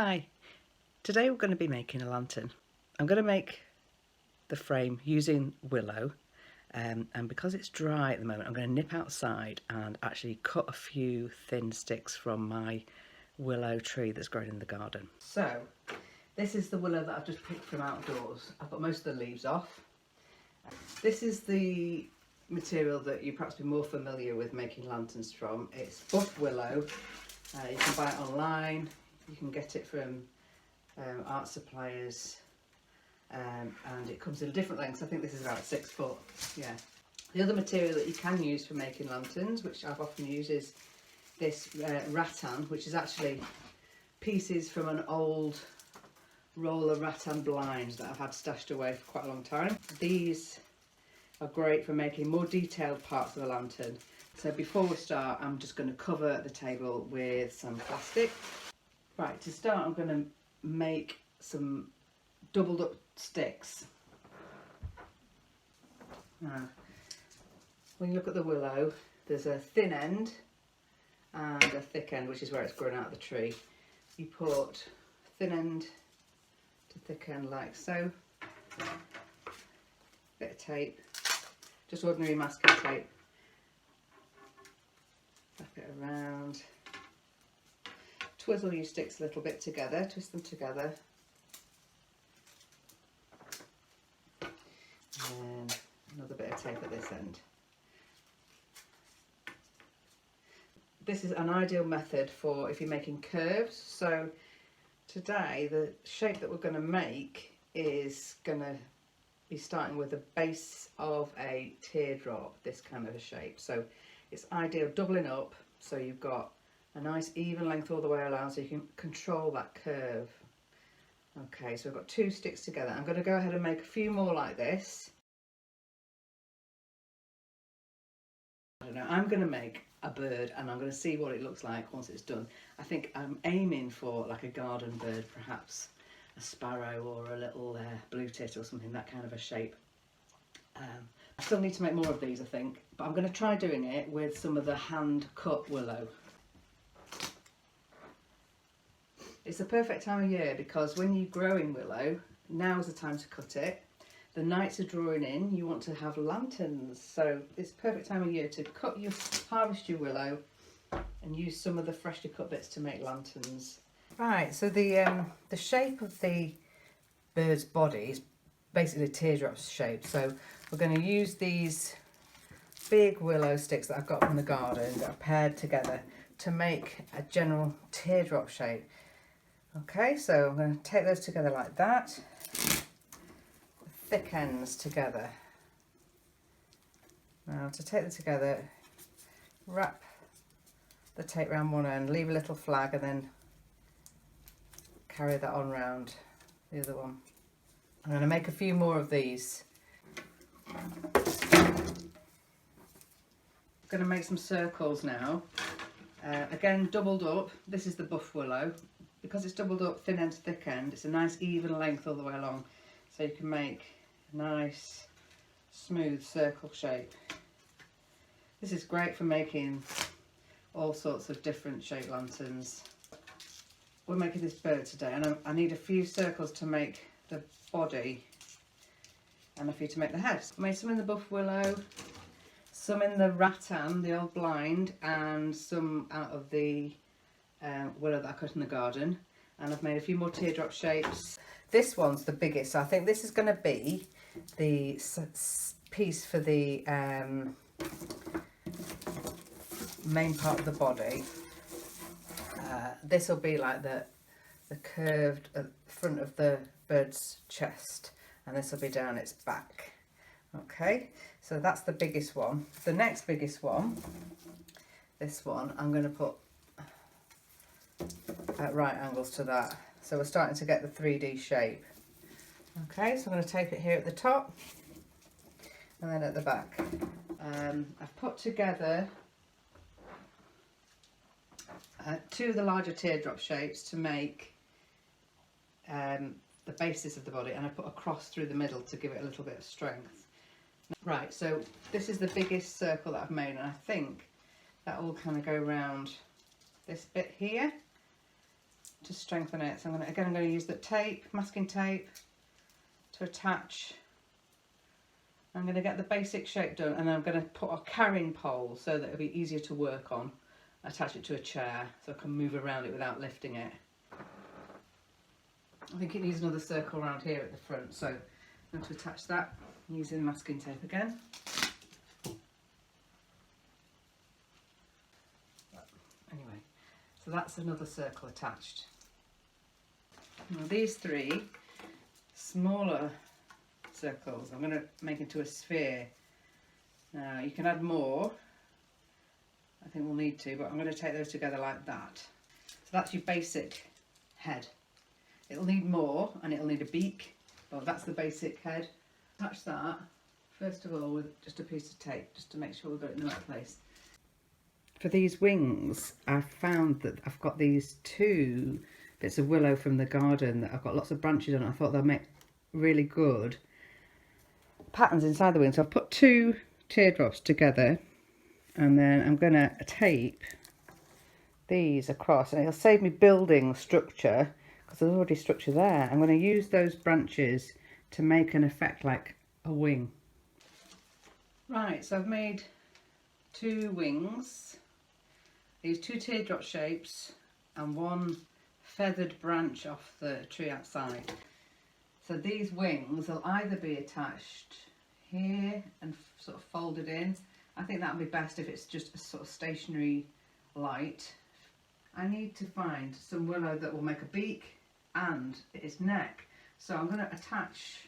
Hi, today we're going to be making a lantern. I'm going to make the frame using willow and because it's dry at the moment I'm going to nip outside and actually cut a few thin sticks from my willow tree that's grown in the garden. So this is the willow that I've just picked from outdoors. I've got most of the leaves off. This is the material that you perhaps be more familiar with making lanterns from. It's buff willow. You can buy it online. You can get it from art suppliers, and it comes in different lengths. I think this is about 6 foot. Yeah. The other material that you can use for making lanterns, which I've often used, is this rattan, which is actually pieces from an old roll of rattan blinds that I've had stashed away for quite a long time. These are great for making more detailed parts of a lantern. So before we start, I'm just going to cover the table with some plastic. Right, to start I'm going to make some doubled up sticks. Now, when you look at the willow, there's a thin end and a thick end, which is where it's grown out of the tree. You put thin end to thick end like so. Bit of tape, just ordinary masking tape. Wrap it around. Twizzle your sticks a little bit together, twist them together. And then another bit of tape at this end. This is an ideal method for if you're making curves. So today the shape that we're going to make is going to be starting with the base of a teardrop, this kind of a shape. So it's ideal doubling up so you've got a nice even length all the way around so you can control that curve. Okay, so we've got 2 sticks together. I'm going to go ahead and make a few more like this. I don't know, I'm going to make a bird and I'm going to see what it looks like once it's done. I think I'm aiming for like a garden bird, perhaps a sparrow or a little blue tit or something, that kind of a shape. I still need to make more of these, I think, but I'm going to try doing it with some of the hand cut willow. It's the perfect time of year because when you're growing willow, now's the time to cut it. The nights are drawing in, you want to have lanterns, so it's the perfect time of year to harvest your willow and use some of the freshly cut bits to make lanterns. Right, so the shape of the bird's body is basically a teardrop shape, so we're going to use these big willow sticks that I've got from the garden that are paired together to make a general teardrop shape. Okay, so I'm going to take those together like that, thick ends together. Now to take them together, wrap the tape around one end, leave a little flag and then carry that on round the other one. I'm going to make a few more of these. I'm going to make some circles now. Again, doubled up. This is the buff willow. Because it's doubled up, thin end to thick end, it's a nice even length all the way along. So you can make a nice smooth circle shape. This is great for making all sorts of different shaped lanterns. We're making this bird today and I need a few circles to make the body and a few to make the head. I made some in the buff willow, some in the rattan, the old blind, and some out of the willow that I cut in the garden, and I've made a few more teardrop shapes. This one's the biggest, so I think this is going to be the piece for the main part of the body. This will be like the curved front of the bird's chest, and this will be down its back. Okay, so that's the biggest one. The next biggest one, this one, I'm going to put at right angles to that, so we're starting to get the 3D shape. Okay, so I'm going to tape it here at the top and then at the back. I've put together 2 of the larger teardrop shapes to make the basis of the body, and I put a cross through the middle to give it a little bit of strength. Right, so this is the biggest circle that I've made, and I think that will kind of go round this bit here. to strengthen it. So I'm going to use the tape, masking tape, to attach. I'm going to get the basic shape done, and I'm going to put a carrying pole so that it'll be easier to work on. Attach it to a chair so I can move around it without lifting it. I think it needs another circle around here at the front, so I'm going to attach that using masking tape again. Anyway, so that's another circle attached. Now these three smaller circles I'm going to make into a sphere. Now you can add more, I think we'll need to, but I'm going to take those together like that. So that's your basic head. It'll need more, and it'll need a beak, but that's the basic head. Attach that first of all with just a piece of tape, just to make sure we've got it in the right place. For these wings, I've found that I've got these two bits of willow from the garden that I've got lots of branches on. I thought they'll make really good patterns inside the wings. So I've put two teardrops together, and then I'm going to tape these across, and it'll save me building structure because there's already structure there. I'm going to use those branches to make an effect like a wing. Right, so I've made two wings, these two teardrop shapes, and one feathered branch off the tree outside. So these wings will either be attached here and sort of folded in. I think that would be best if it's just a sort of stationary light. I need to find some willow that will make a beak and its neck. So I'm going to attach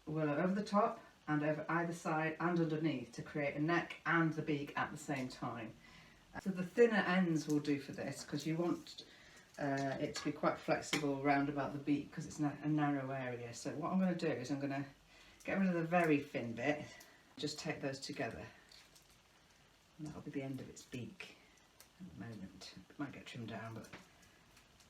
willow over the top and over either side and underneath to create a neck and the beak at the same time. So the thinner ends will do for this, because you want it to be quite flexible round about the beak because it's a narrow area. So what I'm going to do is I'm going to get rid of the very thin bit, just take those together, and that'll be the end of its beak at the moment. It might get trimmed down, but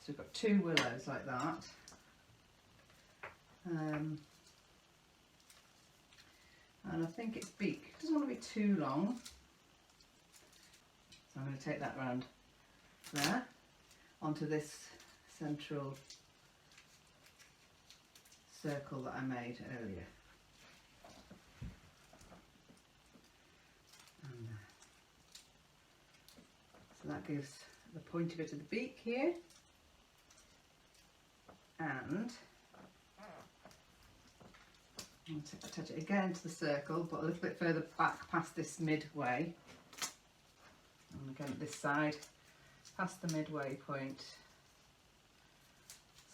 so we've got two willows like that. And I think its beak doesn't want to be too long, so I'm going to take that round there onto this central circle that I made earlier. And so that gives the pointy bit of the beak here, and attach it again to the circle, but a little bit further back past this midway, and again at this side past the midway point.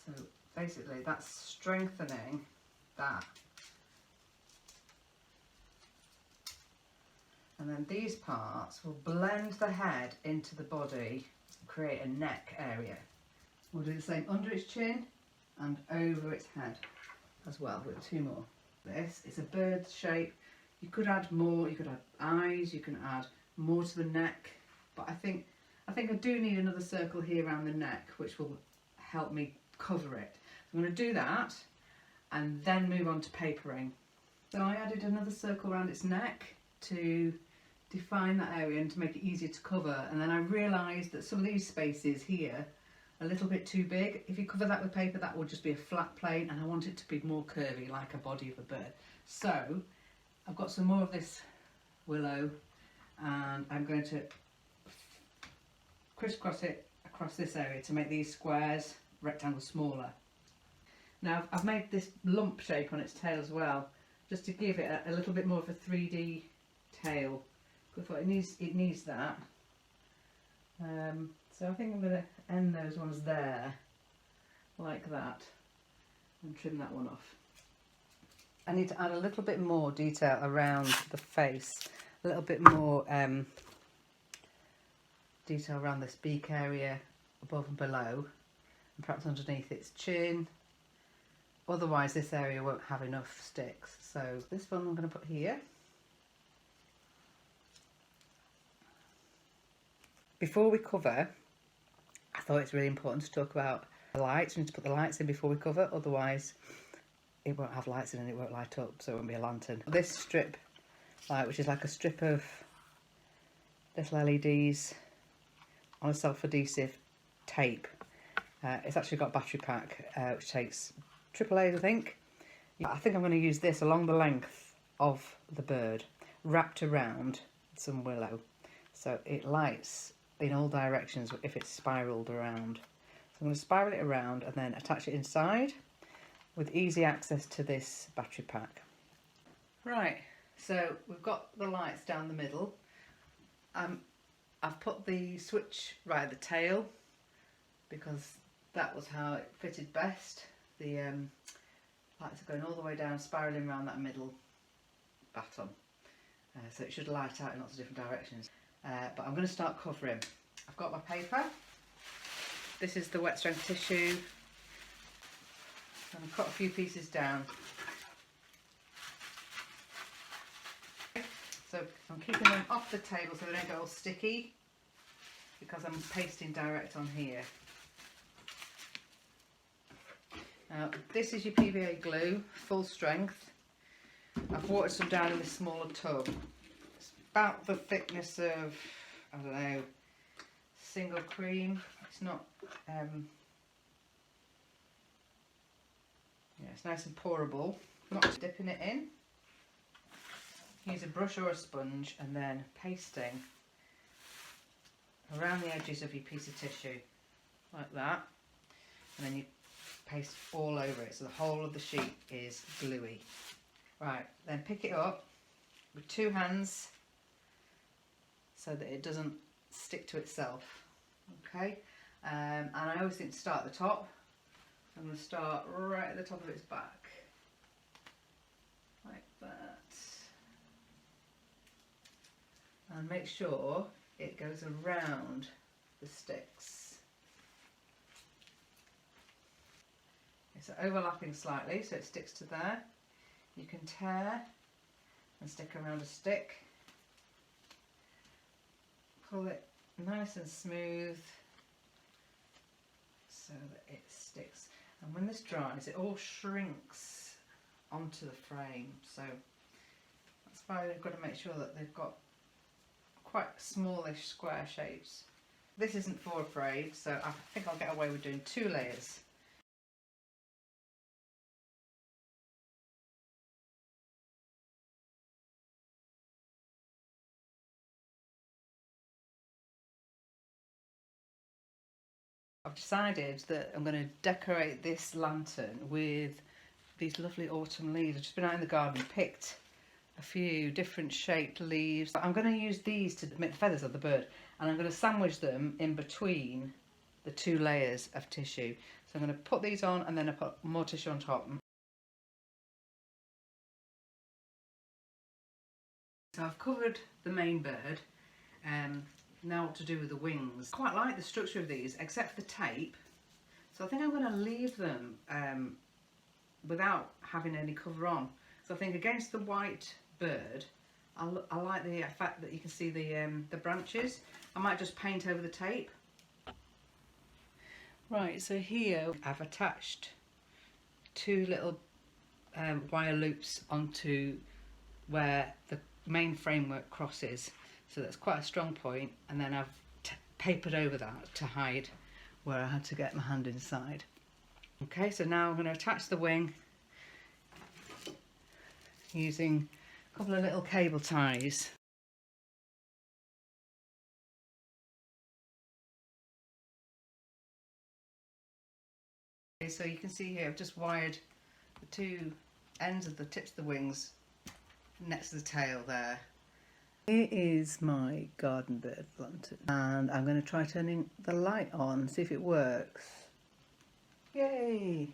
So basically that's strengthening that, and then these parts will blend the head into the body and create a neck area. We'll do the same under its chin and over its head as well with two more. This is a bird shape. You could add more, you could add eyes, you can add more to the neck, but I think I do need another circle here around the neck, which will help me cover it. So I'm going to do that and then move on to papering. So I added another circle around its neck to define that area and to make it easier to cover, and then I realised that some of these spaces here a little bit too big. If you cover that with paper, that will just be a flat plane, and I want it to be more curvy like a body of a bird. So I've got some more of this willow, and I'm going to crisscross it across this area to make these squares, rectangles, smaller. Now I've made this lump shape on its tail as well, just to give it a little bit more of a 3D tail. I thought it needs that. So I think I'm going to end those ones there, like that, and trim that one off. I need to add a little bit more detail around the face, a little bit more detail around this beak area above and below, and perhaps underneath its chin. Otherwise this area won't have enough sticks. So this one I'm going to put here. Before we cover, I thought it's really important to talk about the lights. We need to put the lights in before we cover, otherwise it won't have lights in and it won't light up, so it won't be a lantern. This strip light, which is like a strip of little LEDs on a self-adhesive tape. It's actually got a battery pack which takes AAA, I think. I think I'm going to use this along the length of the bird, wrapped around some willow, so it lights in all directions if it's spiraled around. So I'm going to spiral it around and then attach it inside with easy access to this battery pack. Right, so we've got the lights down the middle. I've put the switch right at the tail because that was how it fitted best. The lights are going all the way down, spiralling around that middle baton. So it should light out in lots of different directions. But I'm going to start covering. I've got my paper. This is the wet strength tissue. I'm going to cut a few pieces down. So I'm keeping them off the table so they don't get all sticky because I'm pasting direct on here. Now this is your PVA glue, full strength. I've watered some down in this smaller tub. It's about the thickness of, I don't know, single cream. It's not, yeah, it's nice and pourable. Not dipping it in. Use a brush or a sponge and then pasting around the edges of your piece of tissue like that, and then you paste all over it so the whole of the sheet is gluey. Right, then pick it up with two hands so that it doesn't stick to itself. Okay, and I always think to start at the top. I'm going to start right at the top of its back like that. And make sure it goes around the sticks. Okay, so overlapping slightly so it sticks to there. You can tear and stick around a stick. Pull it nice and smooth so that it sticks. And when this dries, it all shrinks onto the frame. So that's why they've got to make sure that they've got quite smallish square shapes. This isn't for a parade, so I think I'll get away with doing 2 layers. I've decided that I'm going to decorate this lantern with these lovely autumn leaves. I've just been out in the garden, picked a few different shaped leaves. I'm going to use these to make the feathers of the bird, and I'm going to sandwich them in between the 2 layers of tissue. So I'm going to put these on and then I put more tissue on top. So I've covered the main bird. Now what to do with the wings. I quite like the structure of these except for the tape, so I think I'm going to leave them without having any cover on. So I think against the white bird, I like the fact that you can see the branches. I might just paint over the tape. Right, so here I've attached 2 little wire loops onto where the main framework crosses. So that's quite a strong point, and then I've papered over that to hide where I had to get my hand inside. Okay, so now I'm going to attach the wing using a couple of little cable ties. Okay, so you can see here I've just wired the 2 ends of the tips of the wings next to the tail there. Here is my garden bird lantern, and I'm going to try turning the light on, see if it works. Yay!